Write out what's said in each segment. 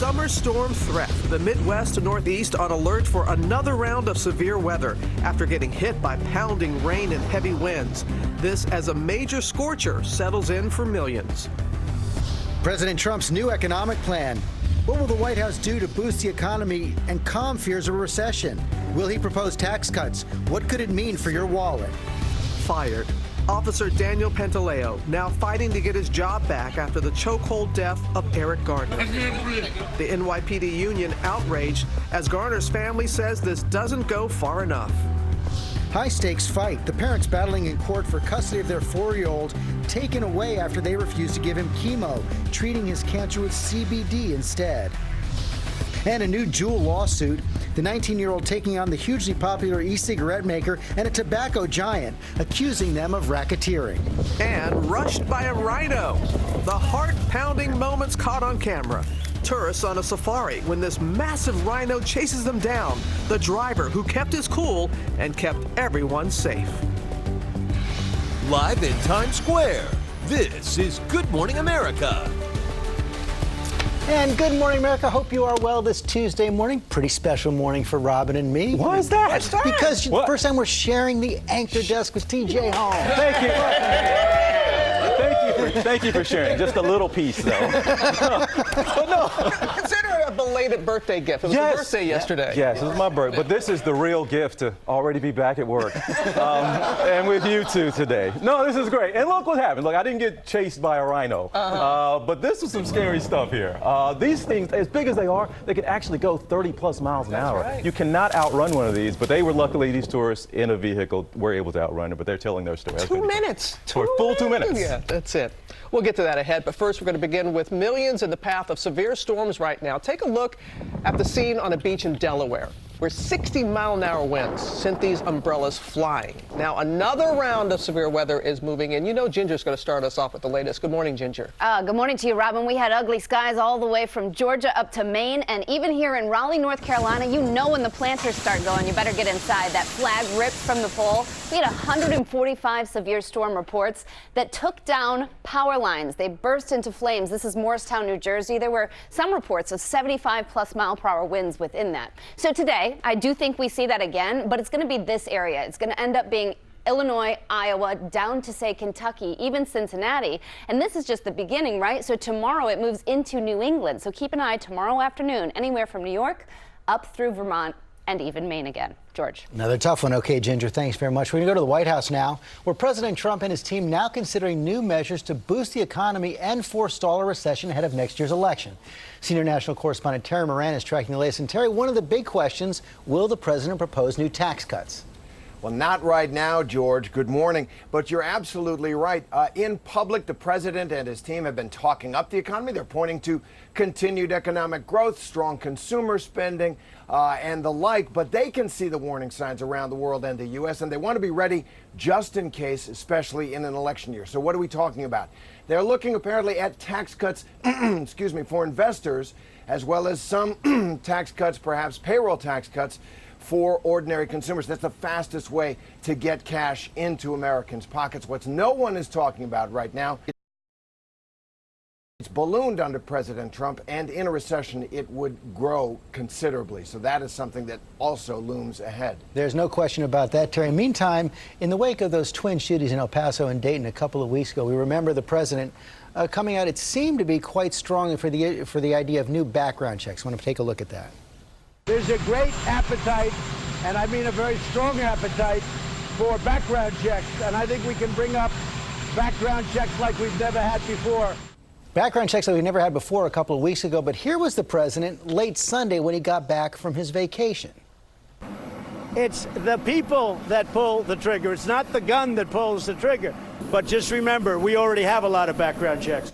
summer storm threat. The Midwest to Northeast on alert for another round of severe weather after getting hit by pounding rain and heavy winds. This as a major scorcher settles in for millions. President Trump's new economic plan. What will the White House do to boost the economy and calm fears of a recession? Will he propose tax cuts? What could it mean for your wallet? Fired. Officer Daniel Pantaleo now fighting to get his job back after the chokehold death of Eric Garner. The NYPD union outraged as Garner's family says this doesn't go far enough. High-stakes fight. The parents battling in court for custody of their 4-year-old taken away after they refused to give him chemo, treating his cancer with CBD instead. And a new Juul lawsuit. The 19-year-old taking on the hugely popular e-cigarette maker and a tobacco giant, accusing them of racketeering. And rushed by a rhino. The heart-pounding moments caught on camera. Tourists on a safari when this massive rhino chases them down. The driver who kept his cool and kept everyone safe. Live in Times Square, this is Good Morning America. And good morning, America. Hope you are well this Tuesday morning. Pretty special morning for Robin and me. Why is that? Because first time we're sharing the anchor desk with TJ Hall. Thank you. Thank you for sharing. Just a little piece, though. But no. Consider it a belated birthday gift. It was your birthday yesterday. Yes, it was my birthday. But this is the real gift to already be back at work. And with you two today. No, this is great. And look what happened. Look, I didn't get chased by a rhino. But this was some scary stuff here. These things, as big as they are, they can actually go 30-plus miles an hour. Right. You cannot outrun one of these. But they were, luckily, these tourists in a vehicle were able to outrun it. But they're telling their story. 2 minutes. For a full 2 minutes. Yeah, that's it. We'll get to that ahead, but first we're going to begin with millions in the path of severe storms right now. Take a look at the scene on a beach in Delaware, where 60-mile-an-hour winds sent these umbrellas flying. Now, another round of severe weather is moving in. You know Ginger's going to start us off with the latest. Good morning, Ginger. Good morning to you, Robin. We had ugly skies all the way from Georgia up to Maine, and even here in Raleigh, North Carolina, you know when the planters start going, you better get inside. That flag ripped from the pole. We had 145 severe storm reports that took down power lines. They burst into flames. This is Morristown, New Jersey. There were some reports of 75-plus mile-per-hour winds within that. So today, I do think we see that again, but it's going to be this area. It's going to end up being Illinois, Iowa, down to, say, Kentucky, even Cincinnati. And this is just the beginning, right? So tomorrow it moves into New England. So keep an eye tomorrow afternoon, anywhere from New York up through Vermont and even Maine again. George. Another tough one. Okay, Ginger, thanks very much. We're going to go to the White House now, where President Trump and his team now considering new measures to boost the economy and forestall a recession ahead of next year's election. Senior national correspondent Terry Moran is tracking the latest. And Terry, one of the big questions, will the president propose new tax cuts? Well, not right now, George. Good morning. But you're absolutely right. In public, the president and his team have been talking up the economy. They're pointing to continued economic growth, strong consumer spending, and the like. But they can see the warning signs around the world and the U.S., and they want to be ready just in case, especially in an election year. So what are we talking about? They're looking apparently at tax cuts, for investors, as well as some tax cuts, perhaps payroll tax cuts, for ordinary consumers. That's the fastest way to get cash into Americans' pockets. What no one is talking about right now, it's ballooned under President Trump, and in a recession, it would grow considerably. So that is something that also looms ahead. There's no question about that, Terry. Meantime, in the wake of those twin shootings in El Paso and Dayton a couple of weeks ago, we remember the president coming out. It seemed to be quite strong for the idea of new background checks. I want to take a look at that. There's a great appetite, and I mean a very strong appetite, for background checks. And I think we can bring up background checks like we've never had before. Background checks like we've never had before a couple of weeks ago. But here was the president late Sunday when he got back from his vacation. It's the people that pull the trigger. It's not the gun that pulls the trigger. But just remember, we already have a lot of background checks.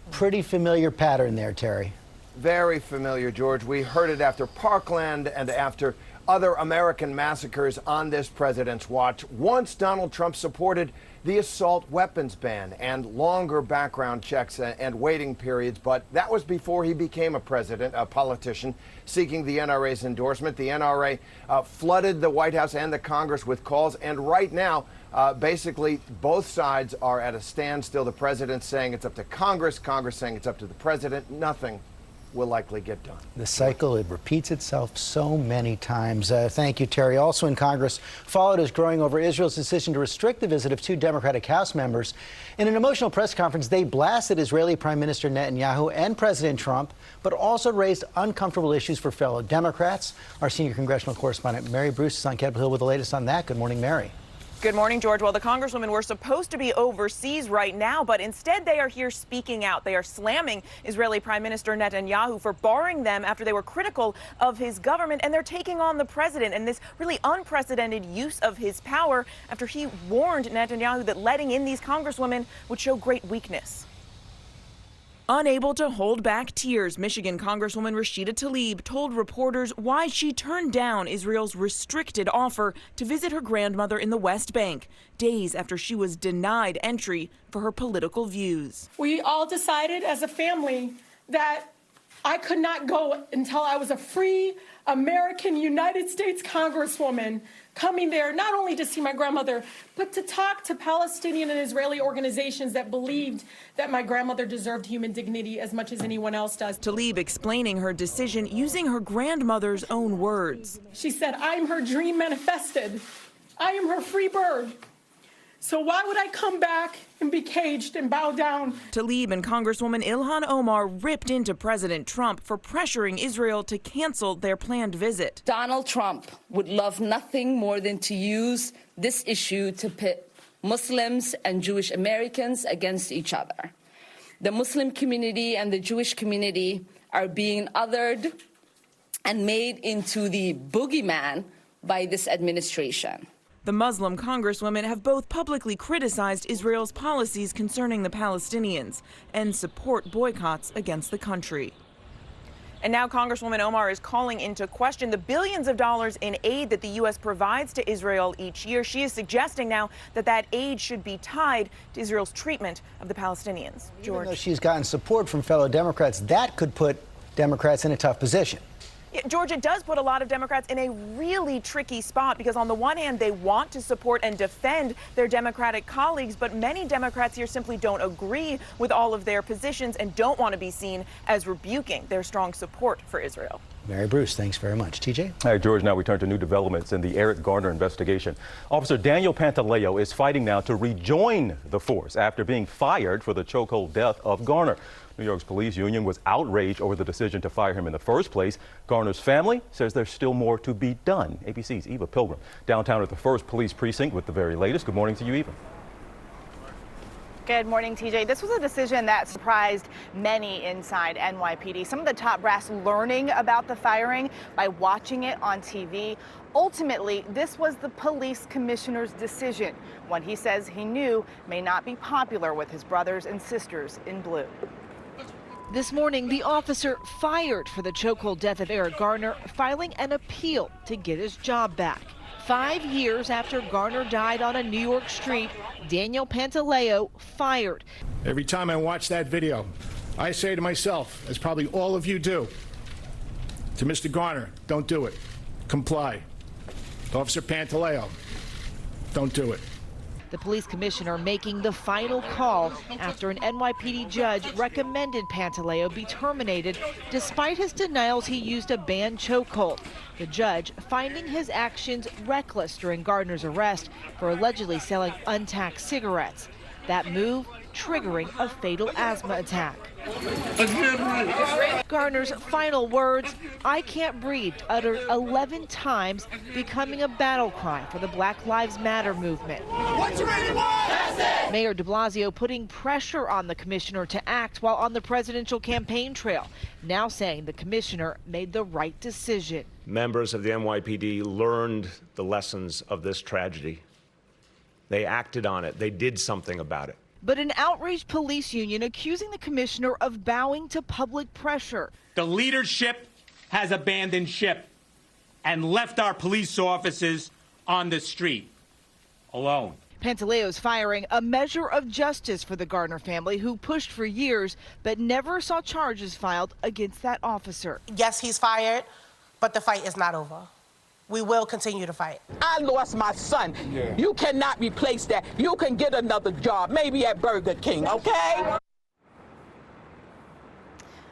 Pretty familiar pattern there, Terry. Very familiar, George. We heard it after Parkland and after other American massacres on this president's watch. Once Donald Trump supported the assault weapons ban and longer background checks and waiting periods, but that was before he became a president, a politician seeking the NRA's endorsement. The NRA flooded the White House and the Congress with calls, and right now, basically, both sides are at a standstill. The president saying it's up to Congress, Congress saying it's up to the president. will likely get done. The cycle, it repeats itself so many times. Thank you, Terry. Also in Congress, fallout is growing over Israel's decision to restrict the visit of 2 Democratic House members. In an emotional press conference, they blasted Israeli Prime Minister Netanyahu and President Trump, but also raised uncomfortable issues for fellow Democrats. Our senior congressional correspondent Mary Bruce is on Capitol Hill with the latest on that. Good morning, Mary. Good morning, George. Well, the congresswomen were supposed to be overseas right now, but instead they are here speaking out. They are slamming Israeli Prime Minister Netanyahu for barring them after they were critical of his government, and they're taking on the president and this really unprecedented use of his power after he warned Netanyahu that letting in these congresswomen would show great weakness. Unable to hold back tears, Michigan Congresswoman Rashida Tlaib told reporters why she turned down Israel's restricted offer to visit her grandmother in the West Bank, days after she was denied entry for her political views. We all decided as a family that I could not go until I was a free American United States Congresswoman coming there not only to see my grandmother, but to talk to Palestinian and Israeli organizations that believed that my grandmother deserved human dignity as much as anyone else does. Tlaib explaining her decision using her grandmother's own words. She said, "I'm her dream manifested. I am her free bird. So why would I come back and be caged and bow down?" Tlaib and Congresswoman Ilhan Omar ripped into President Trump for pressuring Israel to cancel their planned visit. Donald Trump would love nothing more than to use this issue to pit Muslims and Jewish Americans against each other. The Muslim community and the Jewish community are being othered and made into the boogeyman by this administration. The Muslim congresswomen have both publicly criticized Israel's policies concerning the Palestinians and support boycotts against the country. And now Congresswoman Omar is calling into question the billions of dollars in aid that the U.S. provides to Israel each year. She is suggesting now that that aid should be tied to Israel's treatment of the Palestinians. George. Even though she's gotten support from fellow Democrats, that could put Democrats in a tough position. George, it does put a lot of Democrats in a really tricky spot because on the one hand, they want to support and defend their Democratic colleagues, but many Democrats here simply don't agree with all of their positions and don't want to be seen as rebuking their strong support for Israel. Mary Bruce, thanks very much. TJ? All right, George, now we turn to new developments in the Eric Garner investigation. Officer Daniel Pantaleo is fighting now to rejoin the force after being fired for the chokehold death of Garner. New York's police union was outraged over the decision to fire him in the first place. Garner's family says there's still more to be done. ABC's Eva Pilgrim downtown at the 1st Police Precinct with the very latest. Good morning to you, Eva. Good morning, TJ. This was a decision that surprised many inside NYPD. Some of the top brass learning about the firing by watching it on TV. Ultimately, this was the police commissioner's decision, one he says he knew may not be popular with his brothers and sisters in blue. This morning, the officer fired for the chokehold death of Eric Garner, filing an appeal to get his job back. 5 years after Garner died on a New York street, Daniel Pantaleo fired. Every time I watch that video, I say to myself, as probably all of you do, to Mr. Garner, don't do it. Comply. To Officer Pantaleo, don't do it. The police commissioner making the final call after an NYPD judge recommended Pantaleo be terminated despite his denials he used a banned chokehold. The judge finding his actions reckless during Gardner's arrest for allegedly selling untaxed cigarettes. That move triggering a fatal asthma attack. Garner's final words, "I can't breathe," uttered 11 times, becoming a battle cry for the Black Lives Matter movement. Mayor de Blasio putting pressure on the commissioner to act while on the presidential campaign trail, now saying the commissioner made the right decision. Members of the NYPD learned the lessons of this tragedy. They acted on it. They did something about it. But an outraged police union accusing the commissioner of bowing to public pressure. The leadership has abandoned ship and left our police officers on the street alone. Pantaleo's firing a measure of justice for the Garner family, who pushed for years but never saw charges filed against that officer. Yes, he's fired, but the fight is not over. We will continue to fight. I lost my son. Yeah. You cannot replace that. You can get another job, maybe at Burger King, okay?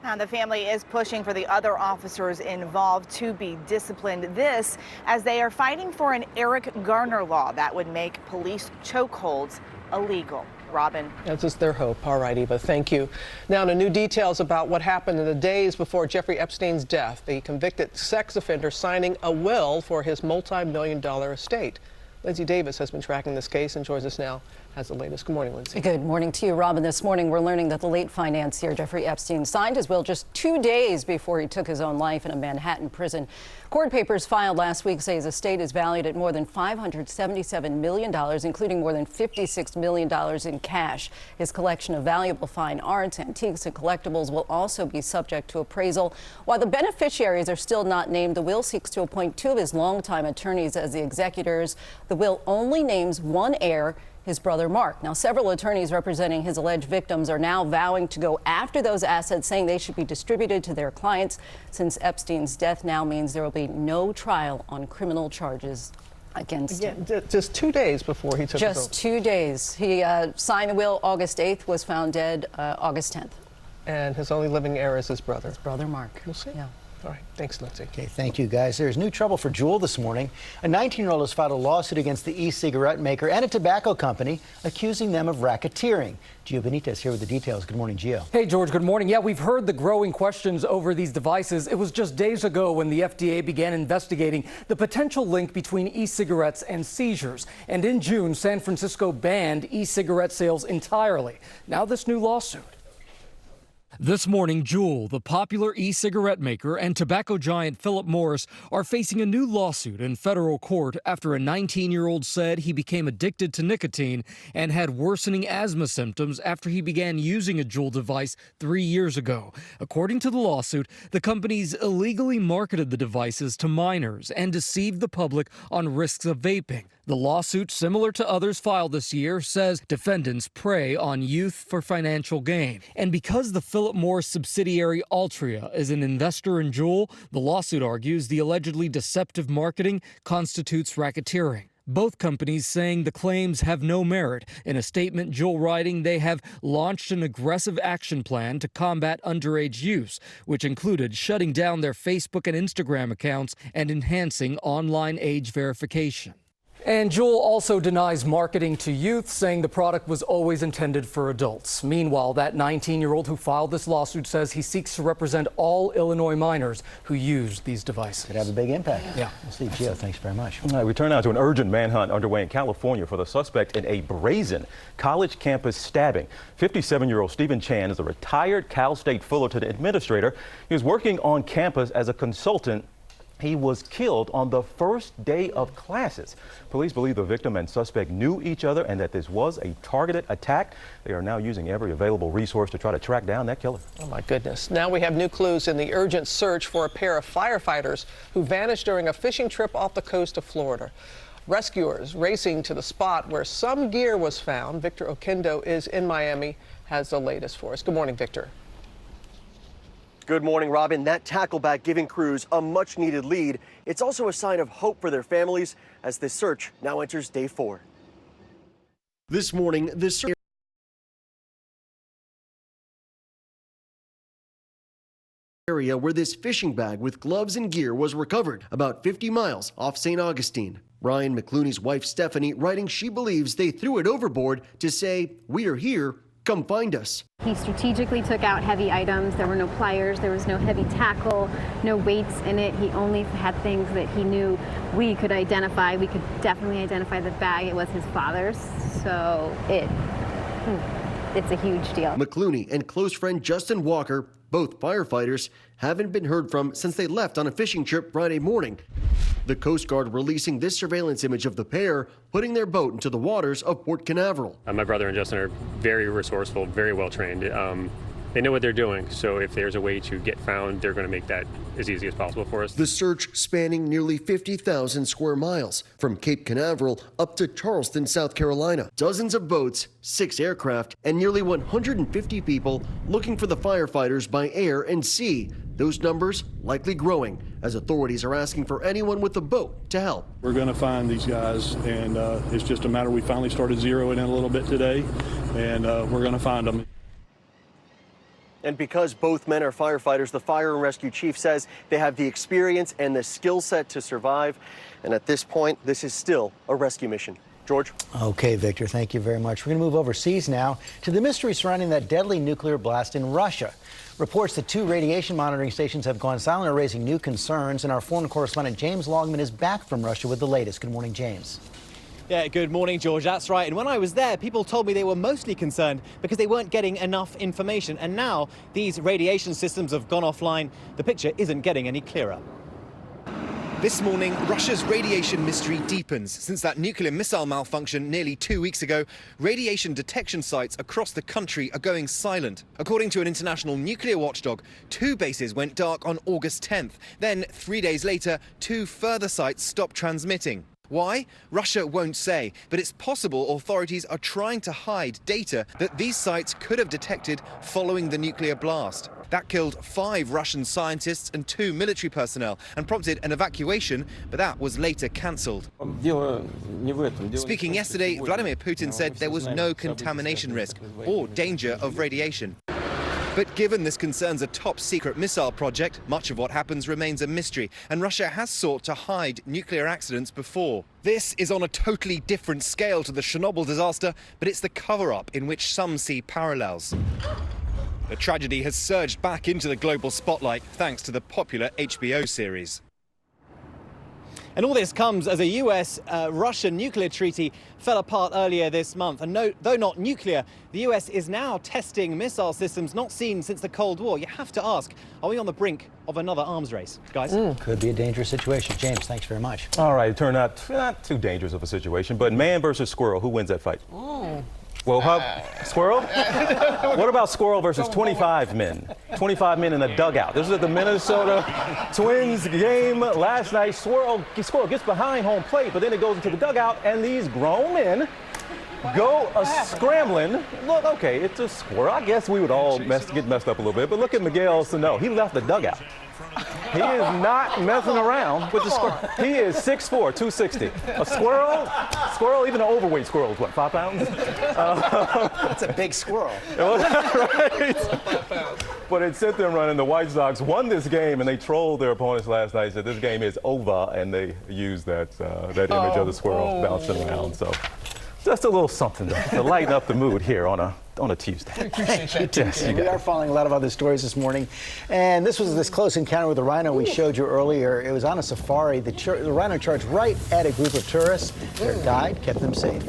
And the family is pushing for the other officers involved to be disciplined. This as they are fighting for an Eric Garner law that would make police chokeholds illegal. Robin. That's just their hope. All right, Eva, thank you. Now to new details about what happened in the days before Jeffrey Epstein's death. The convicted sex offender signing a will for his multi-million-dollar estate. Lindsay Davis has been tracking this case and joins us now. Has the latest. Good morning, Lindsay. Good morning to you, Robin. This morning, we're learning that the late financier Jeffrey Epstein signed his will just 2 days before he took his own life in a Manhattan prison. Court papers filed last week say his estate is valued at more than $577 million, including more than $56 million in cash. His collection of valuable fine arts, antiques, and collectibles will also be subject to appraisal. While the beneficiaries are still not named, the will seeks to appoint 2 of his longtime attorneys as the executors. The will only names one heir, his brother Mark. Now, several attorneys representing his alleged victims are now vowing to go after those assets, saying they should be distributed to their clients. Since Epstein's death now means there will be no trial on criminal charges against him. Just 2 days before he took his own. Just 2 days. He signed the will August 8th, was found dead August 10th. And his only living heir is his brother. His brother Mark. We'll see. Yeah. All right. Thanks, Lindsay. Okay, thank you, guys. There's new trouble for Juul this morning. A 19-year-old has filed a lawsuit against the e-cigarette maker and a tobacco company, accusing them of racketeering. Gio Benitez here with the details. Good morning, Gio. Hey, George. Good morning. Yeah, we've heard the growing questions over these devices. It was just days ago when the FDA began investigating the potential link between e-cigarettes and seizures. And in June, San Francisco banned e-cigarette sales entirely. Now this new lawsuit. This morning, Juul, the popular e-cigarette maker, and tobacco giant Philip Morris are facing a new lawsuit in federal court after a 19-year-old said he became addicted to nicotine and had worsening asthma symptoms after he began using a Juul device 3 years ago. According to the lawsuit, the companies illegally marketed the devices to minors and deceived the public on risks of vaping. The lawsuit, similar to others filed this year, says defendants prey on youth for financial gain. And because the Philip Morris subsidiary Altria is an investor in Juul, the lawsuit argues the allegedly deceptive marketing constitutes racketeering. Both companies saying the claims have no merit. In a statement, Juul writing they have launched an aggressive action plan to combat underage use, which included shutting down their Facebook and Instagram accounts and enhancing online age verification. And Juul also denies marketing to youth, saying the product was always intended for adults. Meanwhile, that 19-year-old who filed this lawsuit says he seeks to represent all Illinois minors who use these devices. Could have a big impact. Yeah. We'll see. Gio, thanks very much. All right, we turn now to an urgent manhunt underway in California for the suspect in a brazen college campus stabbing. 57-year-old Stephen Chan is a retired Cal State Fullerton administrator. He was working on campus as a consultant. He was killed on the first day of classes. Police believe the victim and suspect knew each other and that this was a targeted attack. They are now using every available resource to try to track down that killer. Oh, my goodness. Now we have new clues in the urgent search for a pair of firefighters who vanished during a fishing trip off the coast of Florida. Rescuers racing to the spot where some gear was found. Victor Oquendo is in Miami, has the latest for us. Good morning, Victor. Good morning, Robin. That tackleback giving crews a much-needed lead. It's also a sign of hope for their families as this search now enters day 4. This morning, this search area where this fishing bag with gloves and gear was recovered, about 50 miles off St. Augustine. Ryan McClooney's wife, Stephanie, writing she believes they threw it overboard to say, "We are here. Come find us." He strategically took out heavy items. There were no pliers, there was no heavy tackle, no weights in it. He only had things that he knew we could identify. We could definitely identify the bag. It was his father's, so it's a huge deal. McClooney and close friend Justin Walker, both firefighters, haven't been heard from since they left on a fishing trip Friday morning. The Coast Guard releasing this surveillance image of the pair putting their boat into the waters of Port Canaveral. My brother and Justin are very resourceful, very well trained. They know what they're doing, so if there's a way to get found, they're going to make that as easy as possible for us. The search spanning nearly 50,000 square miles from Cape Canaveral up to Charleston, South Carolina. Dozens of boats, 6 aircraft, and nearly 150 people looking for the firefighters by air and sea. Those numbers likely growing as authorities are asking for anyone with a boat to help. We're going to find these guys, and it's just a matter we finally started zeroing in a little bit today, and we're going to find them. And because both men are firefighters, the fire and rescue chief says they have the experience and the skill set to survive. And at this point, this is still a rescue mission. George? Okay, Victor, thank you very much. We're going to move overseas now to the mystery surrounding that deadly nuclear blast in Russia. Reports that 2 radiation monitoring stations have gone silent are raising new concerns, and our foreign correspondent James Longman is back from Russia with the latest. Good morning, James. Yeah, good morning, George. That's right. And when I was there, people told me they were mostly concerned because they weren't getting enough information. And now these radiation systems have gone offline. The picture isn't getting any clearer. This morning, Russia's radiation mystery deepens. Since that nuclear missile malfunction nearly 2 weeks ago, radiation detection sites across the country are going silent. According to an international nuclear watchdog, 2 bases went dark on August 10th. Then, 3 days later, 2 further sites stopped transmitting. Why? Russia won't say, but it's possible authorities are trying to hide data that these sites could have detected following the nuclear blast. That killed 5 Russian scientists and 2 military personnel and prompted an evacuation, but that was later cancelled. Speaking yesterday, Vladimir Putin said there was no contamination risk or danger of radiation. But given this concerns a top-secret missile project, much of what happens remains a mystery, and Russia has sought to hide nuclear accidents before. This is on a totally different scale to the Chernobyl disaster, but it's the cover-up in which some see parallels. The tragedy has surged back into the global spotlight thanks to the popular HBO series. And all this comes as a US-Russia nuclear treaty fell apart earlier this month. And though not nuclear, the US is now testing missile systems not seen since the Cold War. You have to ask, are we on the brink of another arms race, guys? Could be a dangerous situation. James, thanks very much. All right, it turned out not too dangerous of a situation, but man versus squirrel, who wins that fight? Well, squirrel? What about squirrel versus 25 men? 25 men in a dugout. This is at the Minnesota Twins game last night. Squirrel gets behind home plate, but then it goes into the dugout, and these grown men go scrambling. Look, okay, it's a squirrel. I guess we would all get messed up a little bit, but look at Miguel Sano. He left the dugout. He is not messing around with the squirrel. He is 6'4", 260. A squirrel, even an overweight squirrel is what, 5 pounds? That's a big squirrel. Right? But it sent them running. The White Sox won this game, and they trolled their opponents last night, said this game is over, and they used that image of the squirrel bouncing around. So just a little something to lighten up the mood here on a Tuesday. Thank you, Tim. We are following a lot of other stories this morning, and this was this close encounter with the rhino we showed you earlier. It was on a safari. The rhino charged right at a group of tourists. Their guide kept them safe.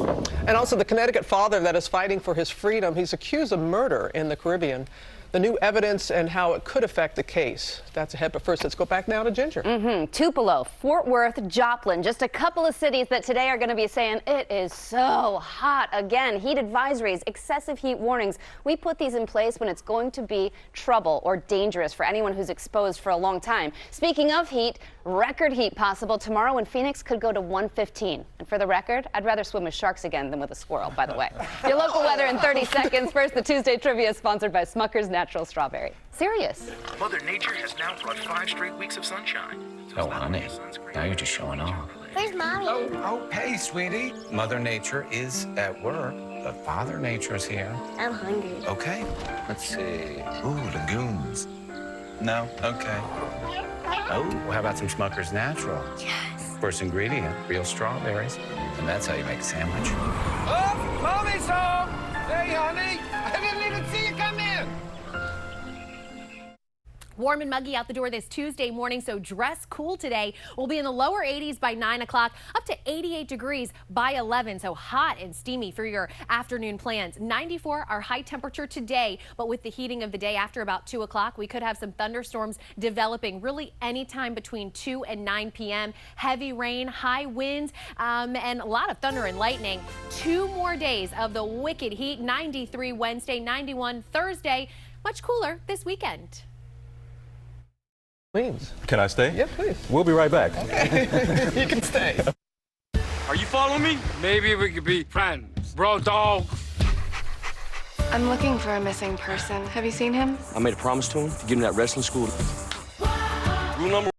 And also the Connecticut father that is fighting for his freedom. He's accused of murder in the Caribbean. The new evidence and how it could affect the case. That's ahead, but first let's go back now to Ginger. Tupelo, Fort Worth, Joplin, just a couple of cities that today are going to be saying it is so hot again. Heat advisories, excessive heat warnings. We put these in place when it's going to be trouble or dangerous for anyone who's exposed for a long time. Speaking of heat, record heat possible tomorrow in Phoenix could go to 115. And for the record, I'd rather swim with sharks again than with a squirrel, by the way. Your local weather in 30 seconds. First, the Tuesday trivia sponsored by Smucker's Natural Strawberry. Serious. Mother Nature has now brought 5 straight weeks of sunshine. Oh, honey, now you're just showing off. Where's Mommy? Oh, hey, sweetie. Mother Nature is at work, but Father Nature's here. I'm hungry. Okay, let's see. Ooh, lagoons. No? Okay. Oh, well, how about some Smucker's Natural? Yes. First ingredient, real strawberries. And that's how you make a sandwich. Oh, Mommy's home! Hey, honey! I didn't even see you come in! Warm and muggy out the door this Tuesday morning, so dress cool today. We'll be in the lower 80s by 9 o'clock, up to 88 degrees by 11, so hot and steamy for your afternoon plans. 94 our high temperature today, but with the heating of the day after about 2 o'clock, we could have some thunderstorms developing really anytime between 2 and 9 p.m. Heavy rain, high winds, and a lot of thunder and lightning. 2 more days of the wicked heat, 93 Wednesday, 91 Thursday, much cooler this weekend. Please. Can I stay? Yeah, please. We'll be right back. You can stay. Are you following me? Maybe we could be friends. Bro, dog. I'm looking for a missing person. Have you seen him? I made a promise to him to get him that wrestling school. Rule number